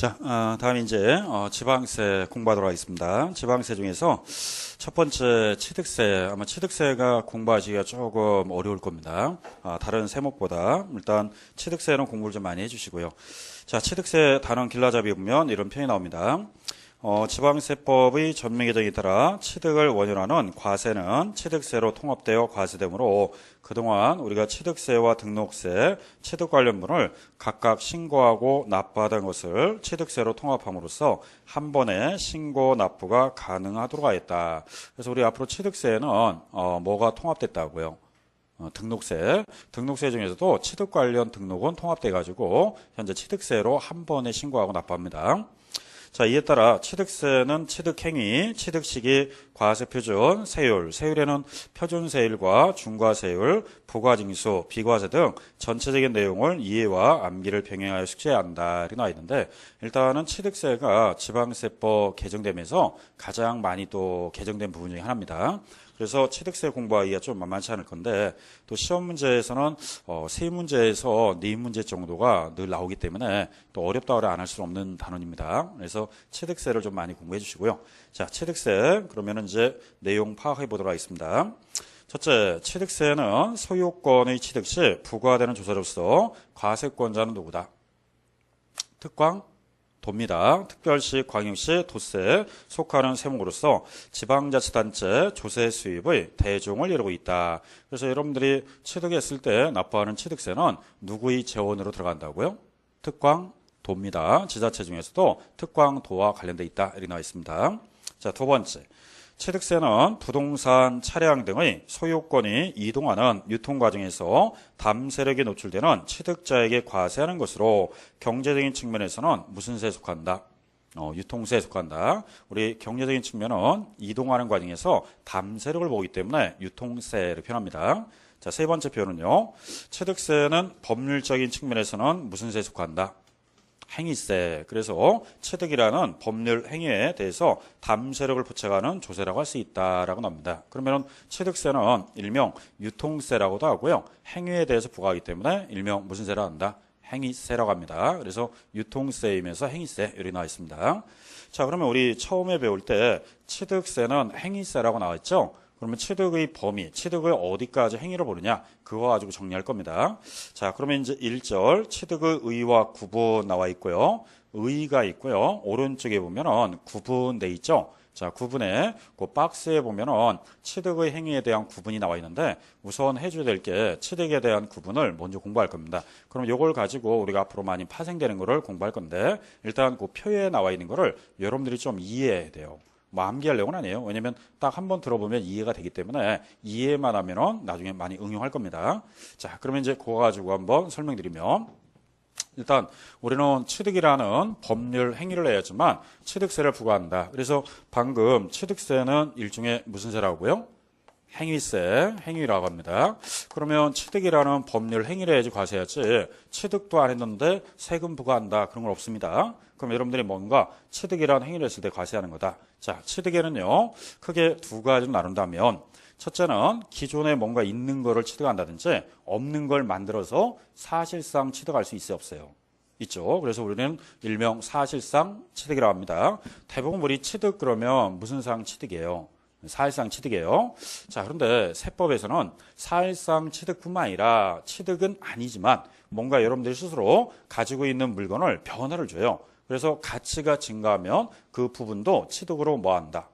자, 다음 이제 지방세 공부하도록 하겠습니다. 지방세 중에서 첫 번째 취득세, 아마 취득세가 공부하시기가 조금 어려울 겁니다. 다른 세목보다 일단 취득세는 공부를 좀 많이 해주시고요. 자, 취득세 단원 길라잡이 보면 이런 표현이 나옵니다. 지방세법의 전면 개정에 따라 취득을 원인으로 하는 과세는 취득세로 통합되어 과세되므로 그동안 우리가 취득세와 등록세, 취득 관련분을 각각 신고하고 납부하던 것을 취득세로 통합함으로써 한 번에 신고 납부가 가능하도록 하였다. 그래서 우리 앞으로 취득세에는 뭐가 통합됐다고요? 등록세 중에서도 취득 관련 등록은 통합돼 가지고 현재 취득세로 한 번에 신고하고 납부합니다. 자, 이에 따라 취득세는 취득행위, 취득시기, 과세표준, 세율에는 표준세율과 중과세율, 부과징수, 비과세 등 전체적인 내용을 이해와 암기를 병행하여 숙지해야 한다 이렇게 나와 있는데, 일단은 취득세가 지방세법 개정되면서 가장 많이 또 개정된 부분 중에 하나입니다. 그래서 취득세 공부하기가 좀 만만치 않을 건데, 또 시험 문제에서는 세 문제에서 네 문제 정도가 늘 나오기 때문에 또 어렵다고 안 할 수 없는 단원입니다. 그래서 취득세를 좀 많이 공부해 주시고요. 자, 취득세 그러면은 이제 내용 파악해 보도록 하겠습니다. 첫째, 취득세는 소유권의 취득 시 부과되는 조세로서 과세권자는 누구다? 특광? 도입니다. 특별시, 광역시, 도세에 속하는 세목으로서 지방자치단체 조세 수입의 대종을 이루고 있다. 그래서 여러분들이 취득했을 때 납부하는 취득세는 누구의 재원으로 들어간다고요? 특광, 도입니다. 지자체 중에서도 특광, 도와 관련돼 있다. 이렇게 나와 있습니다. 자, 두 번째. 취득세는 부동산, 차량 등의 소유권이 이동하는 유통 과정에서 담세력에 노출되는 취득자에게 과세하는 것으로 경제적인 측면에서는 무슨 세에 속한다? 유통세에 속한다. 우리 경제적인 측면은 이동하는 과정에서 담세력을 보기 때문에 유통세를 표현합니다. 자, 세 번째 표현은요. 취득세는 법률적인 측면에서는 무슨 세에 속한다? 행위세. 그래서 취득이라는 법률 행위에 대해서 담세력을 부착하는 조세라고 할 수 있다라고 나옵니다. 그러면 취득세는 일명 유통세라고도 하고요. 행위에 대해서 부과하기 때문에 일명 무슨 세라고 한다? 행위세라고 합니다. 그래서 유통세이면서 행위세 이렇게 나와 있습니다. 자, 그러면 우리 처음에 배울 때 취득세는 행위세라고 나와 있죠? 그러면 취득의 범위, 취득을 어디까지 행위로 보느냐, 그거 가지고 정리할 겁니다. 자, 그러면 이제 1절 취득의 의와 구분 나와 있고요. 의가 있고요. 오른쪽에 보면은 구분돼 있죠. 자, 구분에 그 박스에 보면은 취득의 행위에 대한 구분이 나와 있는데, 우선 해줘야 될 게 취득에 대한 구분을 먼저 공부할 겁니다. 그럼 이걸 가지고 우리가 앞으로 많이 파생되는 거를 공부할 건데, 일단 그 표에 나와 있는 거를 여러분들이 좀 이해해야 돼요. 뭐 암기하려고는 아니에요. 왜냐면 딱 한 번 들어보면 이해가 되기 때문에 이해만 하면은 나중에 많이 응용할 겁니다. 자, 그러면 이제 그거 가지고 한번 설명드리면, 일단 우리는 취득이라는 법률 행위를 해야지만 취득세를 부과한다. 그래서 방금 취득세는 일종의 무슨 세라고요? 행위세, 행위라고 합니다. 그러면 취득이라는 법률 행위를 해야지 과세하지, 취득도 안 했는데 세금 부과한다, 그런 건 없습니다. 그럼 여러분들이 뭔가 취득이라는 행위를 했을 때 과세하는 거다. 자, 취득에는요 크게 두 가지로 나눈다면, 첫째는 기존에 뭔가 있는 거를 취득한다든지 없는 걸 만들어서 사실상 취득할 수 있어요, 없어요? 있죠. 그래서 우리는 일명 사실상 취득이라고 합니다. 대부분 우리 취득 그러면 무슨 상 취득이에요? 사실상 취득이에요. 자, 그런데 세법에서는 사실상 취득뿐만 아니라 취득은 아니지만 뭔가 여러분들이 스스로 가지고 있는 물건을 변화를 줘요. 그래서 가치가 증가하면 그 부분도 취득으로 뭐 한다?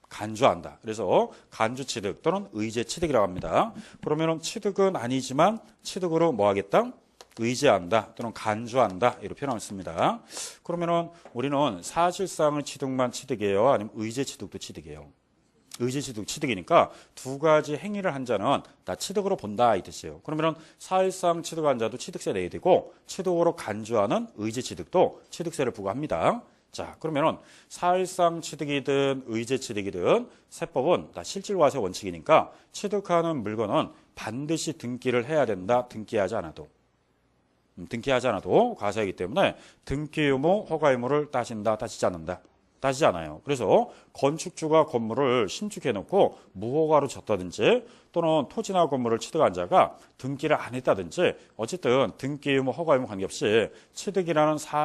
간주한다. 그래서 간주 취득 또는 의제 취득이라고 합니다. 그러면은 취득은 아니지만 취득으로 뭐 하겠다? 의제한다 또는 간주한다 이렇게 표현했습니다. 그러면은 우리는 사실상의 취득만 취득이에요? 아니면 의제 취득도 취득이에요? 의제 취득, 취득이니까 두 가지 행위를 한 자는 다 취득으로 본다 이 뜻이에요. 그러면은 사실상 취득한 자도 취득세 내야 되고, 취득으로 간주하는 의제 취득도 취득세를 부과합니다. 자, 그러면은 사실상 취득이든 의제 취득이든 세법은 다 실질과세 원칙이니까 취득하는 물건은 반드시 등기를 해야 된다. 등기하지 않아도 과세하기 때문에 등기 의무, 허가 의무를 따진다, 따지지 않는다? 따지지 않아요. 그래서 건축주가 건물을 신축해 놓고 무허가로 졌다든지, 또는 토지나 건물을 취득한 자가 등기를 안 했다든지, 어쨌든 등기 의무, 허가 의무 관계없이 취득이라는